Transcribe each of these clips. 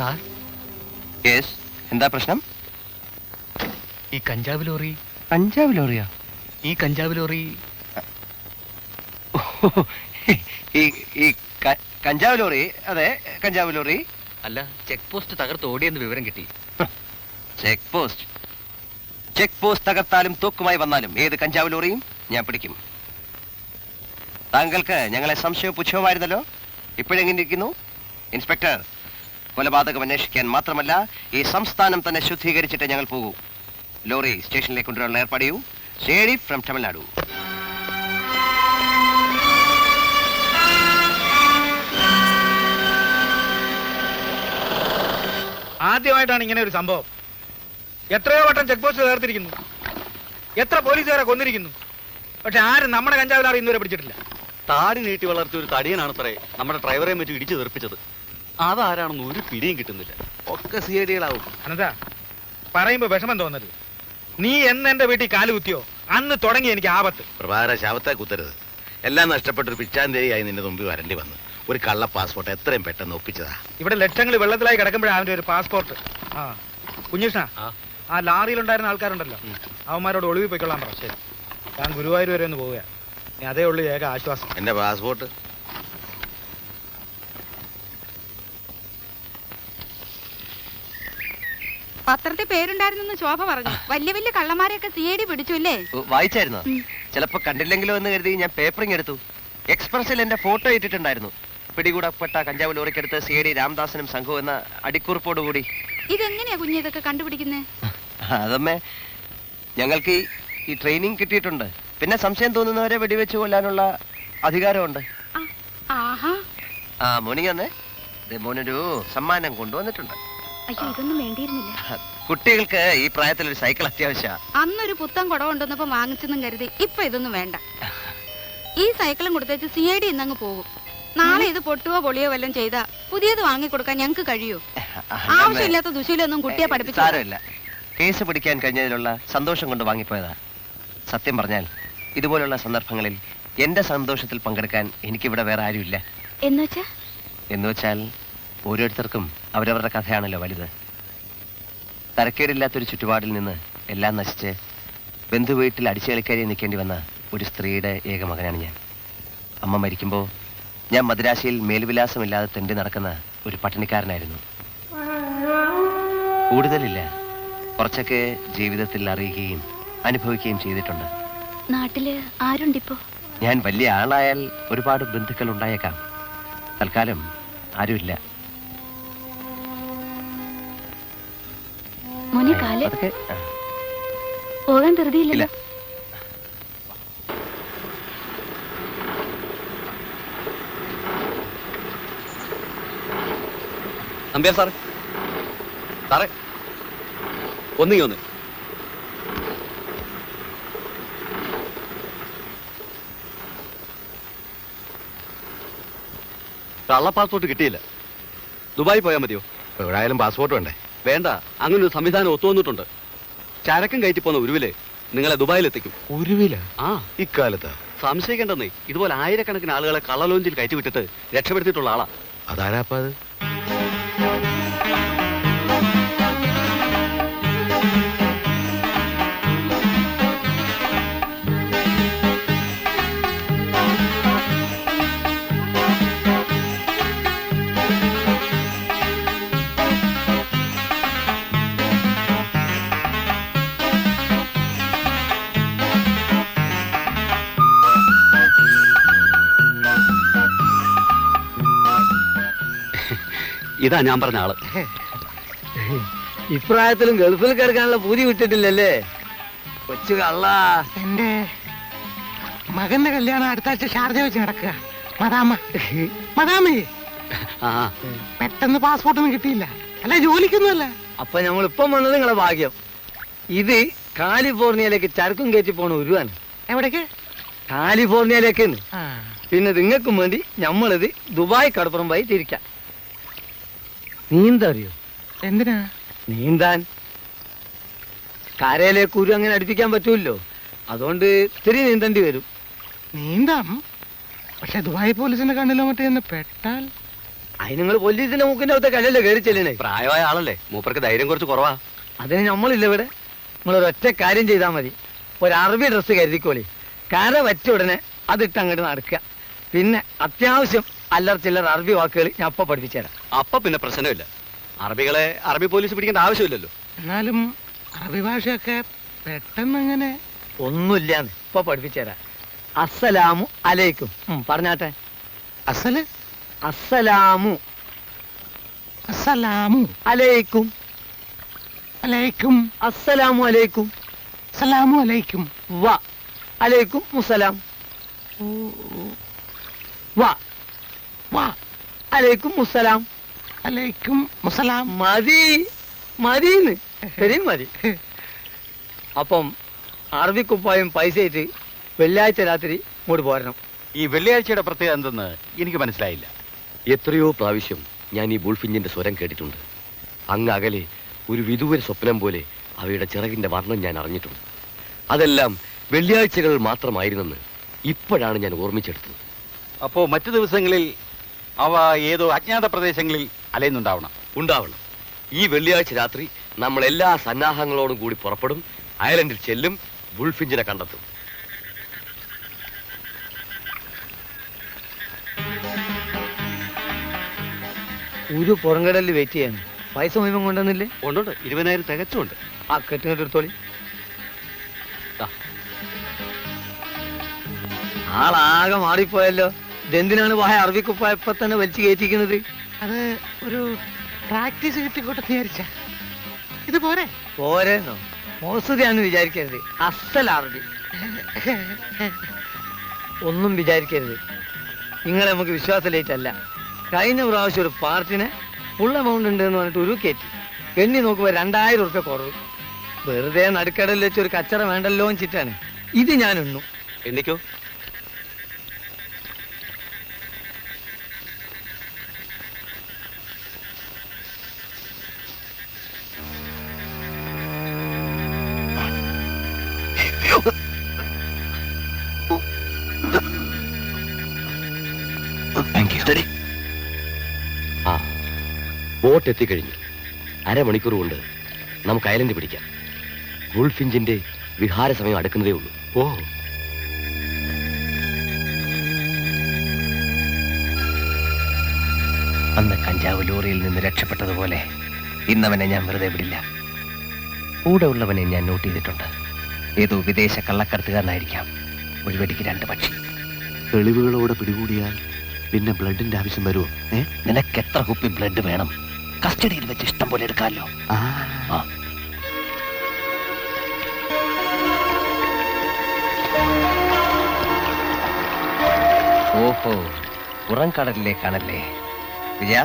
Sir, yes, എന്താ പ്രശ്നം? ഈ കഞ്ചാവ് ലോറി. കഞ്ചാവ് ലോറിയോ? ഈ കഞ്ചാവ് ലോറി. ഈ കഞ്ചാവ് ലോറി? അതെ, കഞ്ചാവ് ലോറി. അല്ല, ചെക്ക് പോസ്റ്റ് തകർത്ത് ഓടിയെന്ന് വിവരം കിട്ടി. ചെക്ക് പോസ്റ്റ് തകർത്താലും തോക്കുമായി വന്നാലും ഏത് കഞ്ചാവ് ലോറിയും ഞാൻ പിടിക്കും. താങ്കൾക്ക് ഞങ്ങളെ സംശയവും പുച്ഛവുമായിരുന്നല്ലോ, ഇപ്പോഴെങ്ങനെ ഇരിക്കുന്നു? ഇൻസ്പെക്ടർ, കൊലപാതകം അന്വേഷിക്കാൻ മാത്രമല്ല ഈ സംസ്ഥാനം തന്നെ ശുദ്ധീകരിച്ചിട്ട് ഞങ്ങൾ പോകൂ. ലോറി സ്റ്റേഷനിലേക്ക് കൊണ്ടുവരാനുള്ള ഏർപ്പാട് ചെയ്യൂ. Shady from Tamil Nadu. ആദ്യമായിട്ടാണ് ഇങ്ങനെ ഒരു സംഭവം. എത്രയോ വട്ടം ചെക്ക് പോസ്റ്റ് ചേർത്തിരിക്കുന്നു, എത്ര പോലീസുകാരെ കൊന്നിരിക്കുന്നു. പക്ഷെ ആരും നമ്മുടെ കഞ്ചാവിലാറി ഇന്നുവരെ പിടിച്ചിട്ടില്ല. താടി നീട്ടി വളർത്തിയ ഒരു തടിയനാണ് സാറേ നമ്മുടെ ഡ്രൈവറെ വെച്ച് ഇടിച്ചു തെറിപ്പിച്ചത്. അതാരാണെന്ന് ഒരു പിടിയും കിട്ടുന്നില്ല. ഒക്കെ സി ഐ ഡികളാവും. അനന്താ, പറയുമ്പോ വിഷമം തോന്നരുത്. നീ എന്ന് എന്റെ വീട്ടിൽ കാല് കുത്തിയോ അന്ന് തുടങ്ങി എനിക്ക് ആപത്ത്. പ്രഭാകര, ശവത്തെ കുത്തരുത്. എല്ലാം നഷ്ടപ്പെട്ടൊരു പിച്ചാന്തേരിയായി നിന്റെ മുമ്പിൽ വരേണ്ടി വന്നു. ഒരു കള്ള പാസ്പോർട്ട് എത്രയും പെട്ടെന്ന് ഒപ്പിച്ചതാ. ഇവിടെ ലക്ഷങ്ങൾ വെള്ളത്തിലായി കിടക്കുമ്പോഴാണ് അവന്റെ ഒരു പാസ്പോർട്ട്. ആ കുഞ്ഞിഷ്ണ, ആ ലാറിയിലുണ്ടായിരുന്ന ആൾക്കാരുണ്ടല്ലോ, അവന്മാരോട് ഒളിവിൽ പോയിക്കൊള്ളാൻ പറ. ശരി, ഞാൻ ഗുരുവായൂർ വരെ ഒന്ന് പോവുക. ഇനി അതേ ഉള്ളൂ ഏക ആശ്വാസം. എന്റെ പാസ്പോർട്ട് പത്രത്തിൽ പേരുണ്ടായിരുന്നെന്ന് ശോഭ പറഞ്ഞു. വലിയ വലിയ കള്ളന്മാരെയൊക്കെ സി ഐ ഡി പിടിച്ചു അല്ലേ? വായിച്ചായിരുന്നോ? ചിലപ്പോ കണ്ടില്ലെങ്കിലോ എന്ന് കരുതി ഞാൻ പേപ്പറിങ് എടുത്തു. എക്സ്പ്രസിൽ എന്റെ ഫോട്ടോ ഇട്ടിട്ടുണ്ടായിരുന്നു. പിടികൂടപ്പെട്ട കഞ്ചാവ് ലോറിക്കടുത്ത് സി ഐ ഡി രാംദാസനും സംഘവും എന്ന അടിക്കുറിപ്പോടുകൂടി. ഇതെങ്ങനെയാ കുഞ്ഞ് ഇതൊക്കെ കണ്ടുപിടിക്കുന്നേ? അതമ്മേ, ഞങ്ങൾക്ക് ഈ ട്രെയിനിങ് കിട്ടിയിട്ടുണ്ട്. പിന്നെ സംശയം തോന്നുന്നവരെ വെടിവെച്ച് കൊല്ലാനുള്ള അധികാരമുണ്ട്. ആ മോർണിംഗ് വന്നേ, മോനൊരു സമ്മാനം കൊണ്ടുവന്നിട്ടുണ്ട്. അയ്യോ, ഇതൊന്നും വേണ്ടിയിരുന്നില്ല. കുട്ടികൾക്ക് ഈ പ്രായത്തിൽ ഒരു സൈക്കിൾ അത്യാവശ്യം. അന്നൊരു പുത്തൻ കുട കൊണ്ടുവന്നപ്പോ വാങ്ങിച്ചെന്നും കരുതി ഇപ്പൊ ഇതൊന്നും വേണ്ട. ഈ സൈക്കിളും കൊടുത്തേച്ച് സി ഐ ഡി ഇന്നങ്ങ് പോകും. നാളെ ഇത് പൊട്ടുവോ പൊളിയോ വല്ലതും ചെയ്താ പുതിയത് വാങ്ങിക്കൊടുക്കാൻ ഞങ്ങൾക്ക് കഴിയൂ? ആവശ്യമില്ലാത്ത ദുശീലൊന്നും കുട്ടിയെ പഠിപ്പിച്ചു. സാരമില്ല, കേസ് പിടിക്കാൻ കഴിഞ്ഞതിലുള്ള സന്തോഷം കൊണ്ട് വാങ്ങിപ്പോയതാ. സത്യം പറഞ്ഞാൽ ഇതുപോലുള്ള സന്ദർഭങ്ങളിൽ എന്റെ സന്തോഷത്തിൽ പങ്കെടുക്കാൻ എനിക്കിവിടെ വേറെ ആരുമില്ല. എന്നുവെച്ചാൽ ഓരോരുത്തർക്കും അവരവരുടെ കഥയാണല്ലോ വലുത്. തരക്കേടില്ലാത്തൊരു ചുറ്റുപാടിൽ നിന്ന് എല്ലാം നശിച്ച് ബന്ധുവീട്ടിൽ അടിച്ചുകളിക്കാരി നിൽക്കേണ്ടി വന്ന ഒരു സ്ത്രീയുടെ ഏക മകനാണ് ഞാൻ. അമ്മ മരിക്കുമ്പോൾ ഞാൻ മദ്രാശിയിൽ മേൽവിലാസമില്ലാതെ തെണ്ടി നടക്കുന്ന ഒരു പട്ടിണിക്കാരനായിരുന്നു. കൂടുതലില്ല, കുറച്ചൊക്കെ ജീവിതത്തിൽ അറിയുകയും അനുഭവിക്കുകയും ചെയ്തിട്ടുണ്ട്. നാട്ടില് ആരുണ്ടിപ്പോ? ഞാൻ വലിയ ആളായാൽ ഒരുപാട് ബന്ധുക്കൾ ഉണ്ടായേക്കാം. തൽക്കാലം ആരുമില്ല. പോകാൻ ധൃതിയില്ല. നമ്പ്യാർ സാറേ, സാറേ ഒന്ന് കള്ള പാസ്പോർട്ട് കിട്ടിയില്ല. ദുബായി പോയാൽ മതിയോ? എവിടെയായാലും പാസ്പോർട്ട് വേണ്ടേ? വേണ്ട, അങ്ങനെ ഒരു സംവിധാനം ഒത്തുവന്നിട്ടുണ്ട്. ചരക്കും കയറ്റി പോന്ന ഉരുവില് നിങ്ങളെ ദുബായിലെത്തിക്കും. ഉരുവില? ആ, ഇക്കാലത്ത് സംശയിക്കേണ്ടെന്നേ. ഇതുപോലെ ആയിരക്കണക്കിന് ആളുകളെ കള്ളലോഞ്ചിൽ കയറ്റി വിട്ടിട്ട് രക്ഷപ്പെടുത്തിയിട്ടുള്ള ആളാ. അതാരാപ്പ അത്? ഇതാ ഞാൻ പറഞ്ഞ ആള്. ഇപ്രായത്തിലും ഗൾഫിൽ കിടക്കാനുള്ള പൂതി വിട്ടിട്ടില്ലല്ലേ കൊച്ചു കള്ള. എന്റെ മകന്റെ കല്യാണം അടുത്ത ആഴ്ച ഷാർജ വെച്ച് നടക്കുക. മദാമേ, പെട്ടെന്ന് പാസ്പോർട്ടൊന്നും കിട്ടിയില്ല. അല്ല, ജോലിക്കൊന്നുമല്ല. അപ്പൊ ഞങ്ങളിപ്പം വന്നത് നിങ്ങളെ ഭാഗ്യം. ഇത് കാലിഫോർണിയയിലേക്ക് ചരക്കും കയറ്റി പോണ ഉരുവാണ്. എവിടേക്ക്? കാലിഫോർണിയയിലേക്ക്. പിന്നെ നിങ്ങൾക്കും വേണ്ടി നമ്മളിത് ദുബായ് കടപ്പുറം പോയി തിരിക്കാം. നീന്തറിയോ? എന്തിനാ? നീന്താൻ. കരയിലേക്ക് ഉരു അങ്ങനെ അടുപ്പിക്കാൻ പറ്റൂല്ലോ, അതുകൊണ്ട് ഇത്തിരി നീന്തേണ്ടി വരും. നീന്താം, പക്ഷെ ദുബായ് പോലീസിന്റെ കണ്ണിലോ മറ്റേ പെട്ടാൽ അതിന് നിങ്ങൾ പോലീസിന്റെ മൂക്കിന്റെ അകത്തെ കല്ലല്ലേ കയറി ചെല്ലണേ. പ്രായമായ ആളല്ലേ, മൂപ്പർക്ക് ധൈര്യം കുറച്ച് കുറവാ. അതിന് നമ്മളില്ല ഇവിടെ. നിങ്ങളൊരൊറ്റ കാര്യം ചെയ്താൽ മതി. ഒരു അറബി ഡ്രസ്സ് കരുതിക്കോളി. കര വറ്റ ഉടനെ അതിട്ട് അങ്ങോട്ട് നടക്കുക. പിന്നെ അത്യാവശ്യം അല്ലറ ചില്ലറ അറബി വാക്കുകൾ ഞാൻ അപ്പൊ പഠിപ്പിച്ചു തരാം. അപ്പൊ പിന്നെ പ്രശ്നമില്ല. അറബികളെ അറബി പോലീസ് പിടിക്കേണ്ട ആവശ്യമില്ലല്ലോ. എന്നാലും അറബി ഭാഷയൊക്കെ പെട്ടെന്ന് അങ്ങനെ ഒന്നുമില്ലാന്ന് ഇപ്പൊ പഠിപ്പിച്ചു തരാം. അസ്സലാമു അലൈക്കും. പറഞ്ഞാട്ടെ. അസല് അസ്സലാമു അസ്സലാമു അലൈക്കും. അലൈക്കും. അസ്സലാമു അലൈക്കും. അസ്സലാമു അലൈക്കും. വ അലൈക്കും മുസലാം. വ വാ അലൈക്കും മുസലാം. അലൈക്കും മുസലാം. മതി മതിന്ന് ശരിയും മതി. അപ്പം അറബിക്കുപ്പായും പൈസ ആയിട്ട് വെള്ളിയാഴ്ച രാത്രി ഇങ്ങോട്ട് പോരണം. ഈ വെള്ളിയാഴ്ചയുടെ പ്രത്യേകത എന്തെന്ന് എനിക്ക് മനസ്സിലായില്ല. എത്രയോ പ്രാവശ്യം ഞാൻ ഈ ബുൾഫിഞ്ചിന്റെ സ്വരം കേട്ടിട്ടുണ്ട്. അങ്ങ് അകലെ ഒരു വിദൂര സ്വപ്നം പോലെ അവയുടെ ചിറകിന്റെ വർണ്ണം ഞാൻ അറിഞ്ഞിട്ടുണ്ട്. അതെല്ലാം വെള്ളിയാഴ്ചകൾ മാത്രമായിരുന്നെന്ന് ഇപ്പോഴാണ് ഞാൻ ഓർമ്മിച്ചെടുത്തത്. അപ്പോ മറ്റു ദിവസങ്ങളിൽ അവ ഏതോ അജ്ഞാത പ്രദേശങ്ങളിൽ അലയുന്നുണ്ടാവണം. ഉണ്ടാവണം. ഈ വെള്ളിയാഴ്ച രാത്രി നമ്മൾ എല്ലാ സന്നാഹങ്ങളോടും കൂടി പുറപ്പെടും. ഐലൻഡിൽ ചെല്ലും. ബുൾഫിഞ്ചിനെ കണ്ടെത്തും. ഒരു പുറംകടലിൽ വെയിറ്റ് ചെയ്യാൻ പൈസ മുഴുവൻ കൊണ്ടുവന്നില്ലേ? ഉണ്ടുണ്ട്, 20,000 തികച്ചുണ്ട്. ആ കെട്ടിങ്ങോട്ട് എടുത്തോളി. ആളാകെ മാറിപ്പോയല്ലോ. ഇതെന്തിനാണ് വായ അറബിക്കുപ്പായ ഇപ്പൊ തന്നെ വലിച്ചു കയറ്റിക്കുന്നത്? അത് ഒരു പ്രാക്ടീസ് കിട്ടിക്കോട്ടെ വിചാരിച്ച. ഇത് പോരെ? പോരെന്നോ? മോസുദിയാന്ന് വിചാരിക്കരുത്. അസൽ അറബി. ഒന്നും വിചാരിക്കരുത്. നിങ്ങളെ നമുക്ക് വിശ്വാസലേറ്റല്ല. കഴിഞ്ഞ പ്രാവശ്യം ഒരു പാർട്ടിനെ ഫുൾ എമൗണ്ട് ഉണ്ട് എന്ന് പറഞ്ഞിട്ട് ഒരു കയറ്റി. എണ്ണി നോക്കുമ്പോൾ 2000 ഉറുപ്പ്യ കുറവ്. വെറുതെ നടുക്കടലിൽ വെച്ച് ഒരു കച്ചറ വേണ്ടല്ലോ എന്ന് ചിറ്റാണ് ഇത് ഞാൻ എണ്ണു. എണ്ണിക്കോ. ആ, ബോട്ട് എത്തിക്കഴിഞ്ഞു. അരമണിക്കൂർ കൊണ്ട് നമുക്ക് ഐലൻഡ് പിടിക്കാം. ബുൾഫിഞ്ചിന്റെ വിഹാര സമയം അടുക്കുന്നതേ ഉള്ളൂ. ഓ, അന്ന് കഞ്ചാവ് ലോറിയിൽ നിന്ന് രക്ഷപ്പെട്ടതുപോലെ ഇന്നവനെ ഞാൻ വെറുതെ വിടില്ല. കൂടെ ഉള്ളവനെ ഞാൻ നോട്ട് ചെയ്തിട്ടുണ്ട്. ഏതോ വിദേശ കള്ളക്കടത്തുകാരനായിരിക്കാം. ഒരു വെടിക്ക് 2 പക്ഷി. തെളിവുകളോടെ പിടികൂടിയാൽ പിന്നെ ബ്ലഡിന്റെ ആവശ്യം വരുമോ? നിനക്ക് എത്ര കുപ്പി ബ്ലഡ് വേണം? കസ്റ്റഡിയിൽ വെച്ച് ഇഷ്ടം പോലെ എടുക്കാമല്ലോ. ഓഹോ, പുറംകടലിലേക്കാണല്ലേ വിജയ?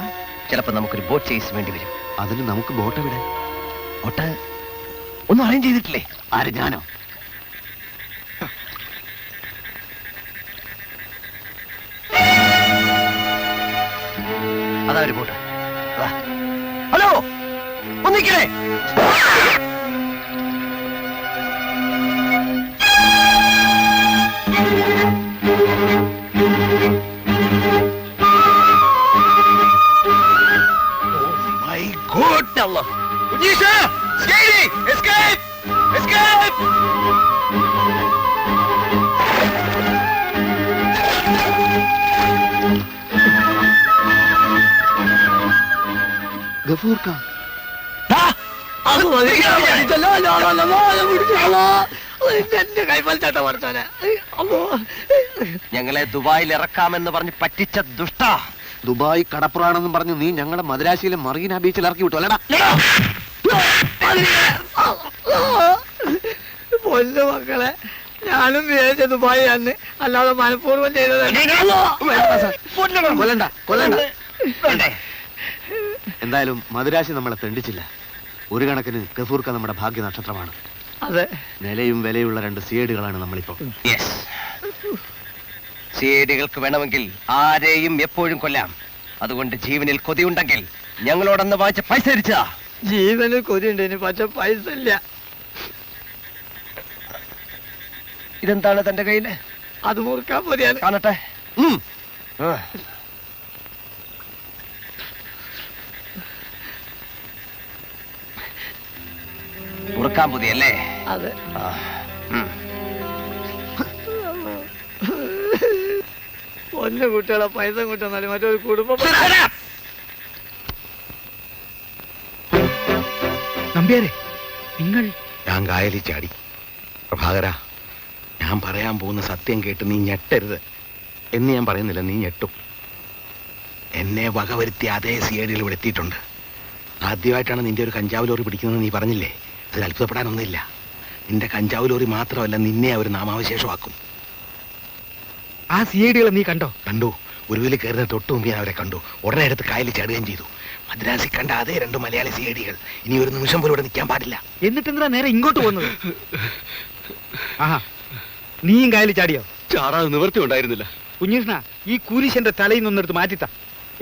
ചിലപ്പോ നമുക്കൊരു ബോട്ട് ചേസ് വേണ്ടി വരും. അതിന് നമുക്ക് ബോട്ട് എവിടെ? ബോട്ട് ഒന്നും അറേഞ്ച് ചെയ്തിട്ടില്ലേ? ആര്, ഞാനോ? അതാ ഒരു ബോട്ട്. ഹലോ, ഒന്നിക്കേ. ഞങ്ങളെ ദുബായിൽ ഇറക്കാമെന്ന് പറഞ്ഞ് പറ്റിച്ച ദുഷ്ട. ദുബായ് കടപ്പുറാണെന്നും പറഞ്ഞ് നീ ഞങ്ങളുടെ മദ്രാശിയിലെ മറീന ബീച്ചിൽ ഇറക്കി വിട്ടു അല്ലടാ? പൊന്നു മക്കളെ, ഞാനും വിചാരിച്ച ദുബായി അന്ന്, അല്ലാതെ മനഃപൂർവ്വം എന്തായാലും മദ്രാശി നമ്മളെ തെണ്ടിച്ചില്ല. ഒരു കണക്കിന് ഗഫൂർക്ക നമ്മുടെ ഭാഗ്യ നക്ഷത്രമാണ്. അതെ, നിലയും വിലയുള്ള 2 സിഐഡികളാണ് നമ്മളിപ്പോ. സിഐഡികൾക്ക് വേണമെങ്കിൽ ആരെയും എപ്പോഴും കൊല്ലാം. അതുകൊണ്ട് ജീവനിൽ കൊതിയുണ്ടെങ്കിൽ ഞങ്ങളോടൊന്ന് വാങ്ങിച്ച പൈസ തിരിച്ചാ. ജീവന് കൊതിയുണ്ട്, പക്ഷെ പൈസ ഇല്ല. ഇതെന്താണ് തന്റെ കയ്യില്? അത് മുറുക്കാൻ പോലെയാണ്. കാണട്ടെ. മുറുക്കാൻ പുതിയല്ലേ? അതെ. ഒന്ന് കുട്ടികളെ പൈസ കൂട്ടുന്നാലും മറ്റൊരു കുടുംബം. നമ്പ്യാരെ, നിങ്ങൾ ഞാൻ കായലിൽ ചാടി. പ്രഭാകര, ഞാൻ പറയാൻ പോകുന്ന സത്യം കേട്ട് നീ ഞെട്ടരുത് എന്ന് ഞാൻ പറയുന്നില്ല, നീ ഞെട്ടും. എന്നെ വകവരുത്തിയ അതേ സിഐഡികൾ ഇവിടെ എത്തിയിട്ടുണ്ട്. ആദ്യമായിട്ടാണ് നിന്റെ ഒരു കഞ്ചാവ് ലോറി പിടിക്കുന്നത് നീ പറഞ്ഞില്ലേ? അതിൽ അത്ഭുതപ്പെടാനൊന്നുമില്ല. നിന്റെ കഞ്ചാവ് ലോറി മാത്രമല്ല, നിന്നെ അവർ നാമാവശേഷമാക്കും. ആ സിഐഡികളെ നീ കണ്ടോ? കണ്ടു. ഉരുവിൽ കയറുന്ന തൊട്ട് മുമ്പ് ഞാൻ അവരെ കണ്ടു. ഉടനെ എടുത്ത് കായലിൽ ചാടുകയും ചെയ്തു. മദ്രാസിൽ കണ്ട അതേ 2 മലയാളി സിഐഡികൾ. ഇനി ഒരു നിമിഷം പോലും ഇവിടെ നിൽക്കാൻ പാടില്ല. എന്നിട്ടെന്താ നേരെ ഇങ്ങോട്ട് പോകുന്നത്? ആഹാ, നീയും കായലിൽ ചാടിയോ? ചാടാതെ നിവർത്തി ഉണ്ടായിരുന്നില്ല. കുഞ്ഞീഷ്ണ, ഈ കുരിശന്റെ തലയിൽ നിന്നെടുത്ത് മാറ്റിത്ത,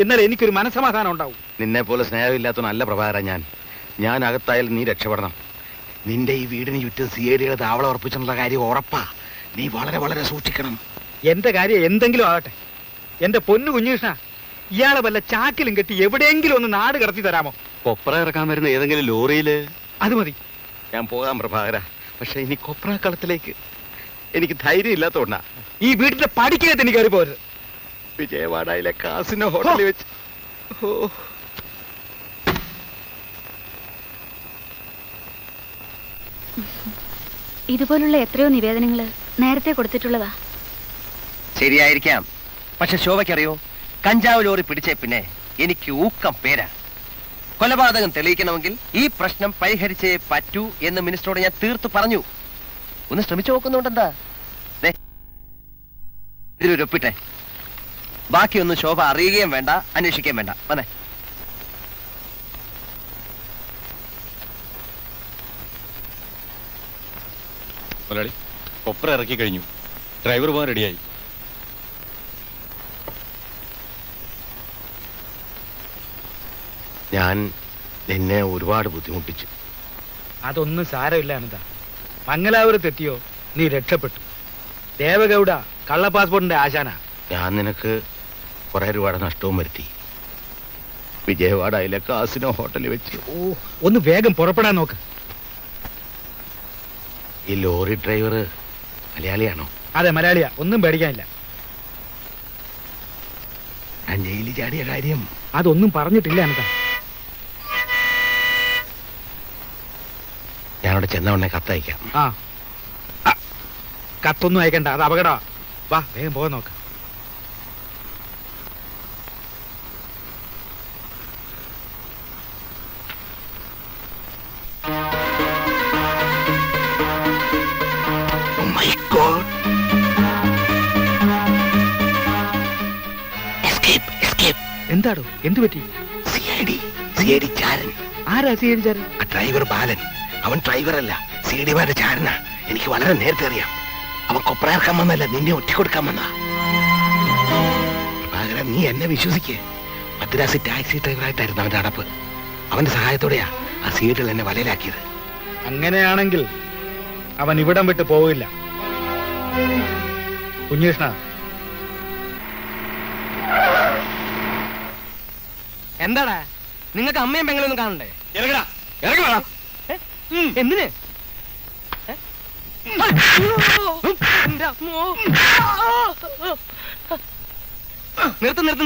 എന്നാൽ എനിക്കൊരു മനസമാധാനം ഉണ്ടാവും. നിന്നെ പോലെ സ്നേഹമില്ലാത്തവനല്ല പ്രഭാകര ഞാൻ അകത്തായാലും നീ രക്ഷപ്പെടണം. നിന്റെ ഈ വീടിന് ചുറ്റും സിഐഡികളെ താവളം ഉറപ്പിച്ചിട്ടുള്ള കാര്യം ഉറപ്പാ. നീ വളരെ വളരെ സൂക്ഷിക്കണം. എന്റെ കാര്യം എന്തെങ്കിലും ആകട്ടെ, എന്റെ പൊന്നു കുഞ്ഞീഷ്ണ, ഇയാളെ വല്ല ചാക്കിലും കെട്ടി എവിടെയെങ്കിലും ഒന്ന് നാട് കടത്തി തരാമോ? കൊപ്ര ഇറക്കാൻ വരുന്ന ഏതെങ്കിലും ലോറിയില്. അത് മതി. ഞാൻ പോകാം പ്രഭാകര, പക്ഷെ ഇനി കൊപ്രാക്കളത്തിലേക്ക് എനിക്ക് ധൈര്യം ഇല്ലാത്തോണ്ടാ. ഈ വീട്ടിന്റെ പടിക്കകത്ത് എനിക്ക് കയറി പോരുത്. വിജയവാഡയിലെ കാസിനോ ഹോട്ടലിൽ വെച്ച്. ഇതുപോലുള്ള എത്രയോ നിവേദനങ്ങള് നേരത്തെ കൊടുത്തിട്ടുള്ളതാ. ശരിയായിരിക്കാം, പക്ഷെ ശോഭയ്ക്കറിയോ, കഞ്ചാവ് ലോറി പിടിച്ചേ പിന്നെ എനിക്ക് ഊക്കം പേരാ. കൊലപാതകം തെളിയിക്കണമെങ്കിൽ ഈ പ്രശ്നം പരിഹരിച്ചേ പറ്റൂ എന്ന് മിനിസ്റ്ററോട് ഞാൻ തീർത്തു പറഞ്ഞു. ഒന്ന് ശ്രമിച്ചു നോക്കുന്നുണ്ടെന്താ? ഇതിലൊരു ഒപ്പിട്ടെ. ബാക്കിയൊന്നും ശോഭ അറിയുകയും വേണ്ട, അന്വേഷിക്കുകയും വേണ്ട. വന്നേ. കൊപ്ര ഇറക്കി കഴിഞ്ഞു. ഡ്രൈവർ പോകാൻ റെഡിയായി. ഞാൻ നിന്നെ ഒരുപാട് ബുദ്ധിമുട്ടിച്ചു. അതൊന്നും സാരമില്ല അനന്ത. മംഗലാപുരത്തെത്തിയോ നീ രക്ഷപ്പെട്ടു. ദേവഗൌഡ കള്ള പാസ്പോർട്ടിന്റെ ആശാന. ഞാൻ നിനക്ക് കുറെ രൂപയുടെ നഷ്ടവും വരുത്തി. വിജയവാഡയിലെ കാസിനോ ഹോട്ടലിൽ വെച്ച്. ഒന്ന് വേഗം പുറപ്പെടാൻ നോക്ക്. ഈ ലോറി ഡ്രൈവർ മലയാളിയാണോ? അതെ, മലയാളിയാ. ഒന്നും പേടിക്കാനില്ല. ഞാൻ ജയിലിൽ ചാടിയ കാര്യം അതൊന്നും പറഞ്ഞിട്ടില്ല അനന്ത. ഞാനവിടെ ചെന്ന ഉടനെ കത്തയക്കാം. കത്തൊന്നും അയക്കണ്ട, അത് അപകടമാ. വാ, വേഗം പോകാൻ നോക്ക. എന്താടോ? എന്തു പറ്റി? ആരാ സിഐഡി ചാരൻ? ഡ്രൈവർ ബാലൻ. അവൻ ഡ്രൈവറല്ല, സിഐഡിമാരുടെ ചാരനാ. എനിക്ക് വളരെ നേരത്തെ അറിയാം. അവൻ കൊപ്രയിറക്കാൻ വന്നല്ല, നിന്നെ ഒറ്റിക്കൊടുക്കാൻ വന്ന. പകരം നീ എന്നെ വിശ്വസിക്കേ. മദ്രാസി ടാക്സി ഡ്രൈവറായിട്ടായിരുന്നു അവന്റെ അടപ്പ്. അവന്റെ സഹായത്തോടെയാ ആ സിഐഡികൾ എന്നെ വലയിലാക്കിയത്. അങ്ങനെയാണെങ്കിൽ അവൻ ഇവിടം വിട്ട് പോവില്ല. കുഞ്ഞീഷ്ണ, എന്താടാ നിങ്ങൾക്ക് അമ്മയും പെങ്ങളൊന്നും കാണണ്ടേ? എന്തിന്?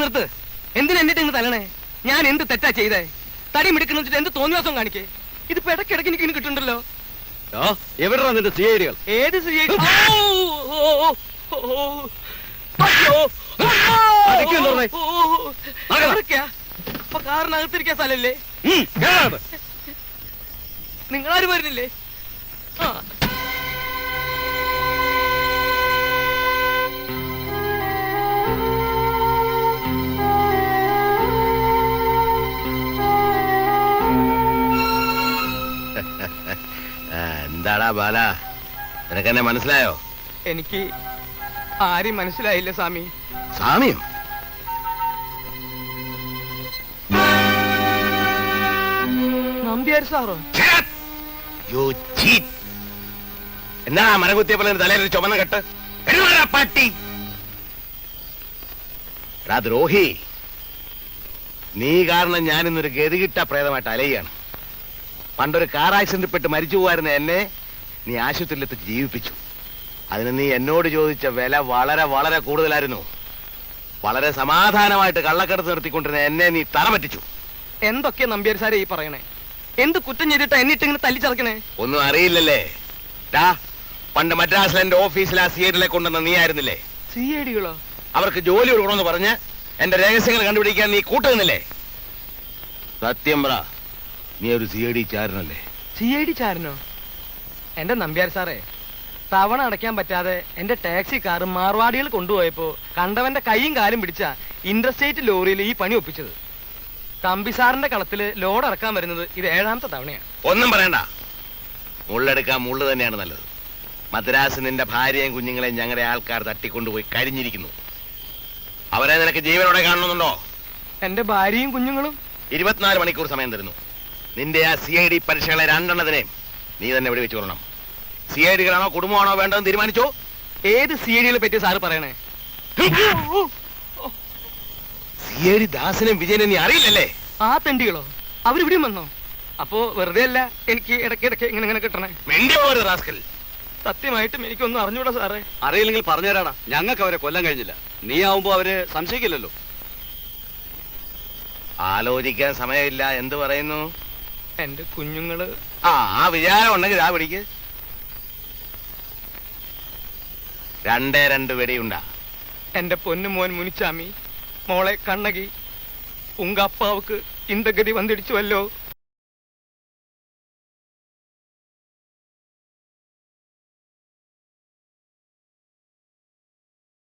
നിർത്ത്. എന്തിനാ എന്നിട്ട് ഇന്ന് തല്ലണേ? ഞാൻ എന്ത് തെറ്റാ ചെയ്തേ? തടി മിടുക്കുന്ന വെച്ചിട്ട് എന്ത് തോന്നിയാസം കാണിക്കേ? ഇതിപ്പോ ഇടയ്ക്കിടയ്ക്ക് എനിക്ക് കിട്ടുന്നുണ്ടല്ലോ. എവിടെയാ നിന്റെ സിഐഡികൾ? ഏത് സിഐഡി? അപ്പൊ കാറിനകത്തിരിക്കാൻ സ്ഥലല്ലേ? നിങ്ങളാരും വരുന്നില്ലേ? എന്താടാ ബാല, നിനക്കെന്നെ മനസ്സിലായോ? എനിക്ക് ആരും മനസ്സിലായില്ല സ്വാമി. സ്വാമിയോ? നമ്പ്യാർ സാറോ? എന്നാ മരകുത്തിയ പോലെ തലയിൽ ചുമന്ന കെട്ട്? പട്ടി ദ്രോഹി, നീ കാരണം ഞാൻ ഇന്നൊരു ഗതികിട്ട പ്രേതമായിട്ട് അലയാണ്. പണ്ടൊരു കാർ ആക്സിഡന്റിൽ പെട്ട് മരിച്ചു പോകായിരുന്ന എന്നെ നീ ആശുപത്രിയിലെത്തി ജീവിപ്പിച്ചു. അതിന് നീ എന്നോട് ചോദിച്ച വില വളരെ വളരെ കൂടുതലായിരുന്നു. വളരെ സമാധാനമായിട്ട് കള്ളക്കടത്ത് നിർത്തിക്കൊണ്ടിരുന്ന എന്നെ നീ തറ പറ്റിച്ചു. എന്തൊക്കെ നമ്പ്യാർ സാറേ ഈ പറയണേ? എന്ത് കുറ്റം ചെയ്തിട്ടാ എന്നിട്ടിങ്ങനെ തല്ലിച്ചറക്കണേ? ഒന്നും അറിയില്ലല്ലേ? പണ്ട് മദ്രാസിൽ എന്റെ ഓഫീസിൽ ആ സിഐഡികളെ കൊണ്ടുവന്ന നീ ആയിരുന്നില്ലേ? സിഐഡികളോ? അവർക്ക് ജോലി കൊടുക്കണമെന്ന് പറഞ്ഞ് എന്റെ രഹസ്യങ്ങൾ കണ്ടുപിടിക്കാൻ നീ കൂട്ടുന്നില്ലേ? സത്യം പറ, നീ ഒരു സിഐഡി ചാരനല്ലേ? സിഐഡി ചാരനോ? എന്റെ നമ്പ്യാർ സാറേ, തവണ അടയ്ക്കാൻ പറ്റാതെ എന്റെ ടാക്സി കാർ മാർവാടികൾ കൊണ്ടുപോയപ്പോ കണ്ടവന്റെ കൈയും കാലും പിടിച്ച ഇന്റർസ്റ്റേറ്റ് ലോറിയിൽ ഈ പണി ഒപ്പിച്ചത്. തമ്പി സാറിന്റെ കളത്തില് ലോഡ് ഇറക്കാൻ വരുന്നത് ഇത് 7ാമത്തെ തവണയാണ്. ഒന്നും പറയണ്ട, മുള്ളെടുക്കാൻ മുള്ളു തന്നെയാണ് നല്ലത്. മദ്രാസ് നിന്റെ ഭാര്യയും കുഞ്ഞുങ്ങളെയും ഞങ്ങളുടെ ആൾക്കാർ തട്ടിക്കൊണ്ടുപോയി കഴിഞ്ഞിരിക്കുന്നു. അവരെ നിനക്ക് ജീവനോടെ കാണണമെന്നുണ്ടോ? എന്റെ ഭാര്യയും കുഞ്ഞുങ്ങളും 24 മണിക്കൂർ സമയം തരുന്നു. നിന്റെ ആ CID പരീക്ഷകളെ 2 നീ തന്നെ ഇവിടെ വെച്ച് കൊള്ളണം. CIDകളാണോ കുടുംബമാണോ വേണ്ടതെന്ന് തീരുമാനിച്ചോ? ഏത് സിഐഡികളെ പറ്റി സാറ് പറയണേ? CID ദാസനും വിജയനും നീ അറിയില്ലല്ലേ? ആ തെണ്ടികളോ? അവരിവിടെയും വന്നോ? അപ്പോ വെറുതെ അല്ല എനിക്ക് ഇടയ്ക്കിടയ്ക്ക് ഇങ്ങനെ കിട്ടണേ. റാസ്കൽ, സത്യമായിട്ടും എനിക്കൊന്നും അറിഞ്ഞൂടാ സാറേ. അറിയില്ലെങ്കിൽ പറഞ്ഞുതരാടാ. ഞങ്ങൾക്ക് അവരെ കൊല്ലാൻ കഴിഞ്ഞില്ല. നീ ആവുമ്പോ അവരെ സംശയിക്കില്ലല്ലോ. ആലോചിക്കാൻ സമയമില്ല. എന്ത് പറയുന്നു? എന്റെ കുഞ്ഞുങ്ങള് ആ വിചാരം ഉണ്ടെങ്കിൽ ആ പിടിക്ക്. 2 വെടിയുണ്ടാ. എന്റെ പൊന്നു മോൻ മുനിച്ചാമി, മോളെ കണ്ണകി, ഉങ്ക അപ്പാവുക്ക് ഇന്ത ഗതി വന്നിടിച്ചുവല്ലോ.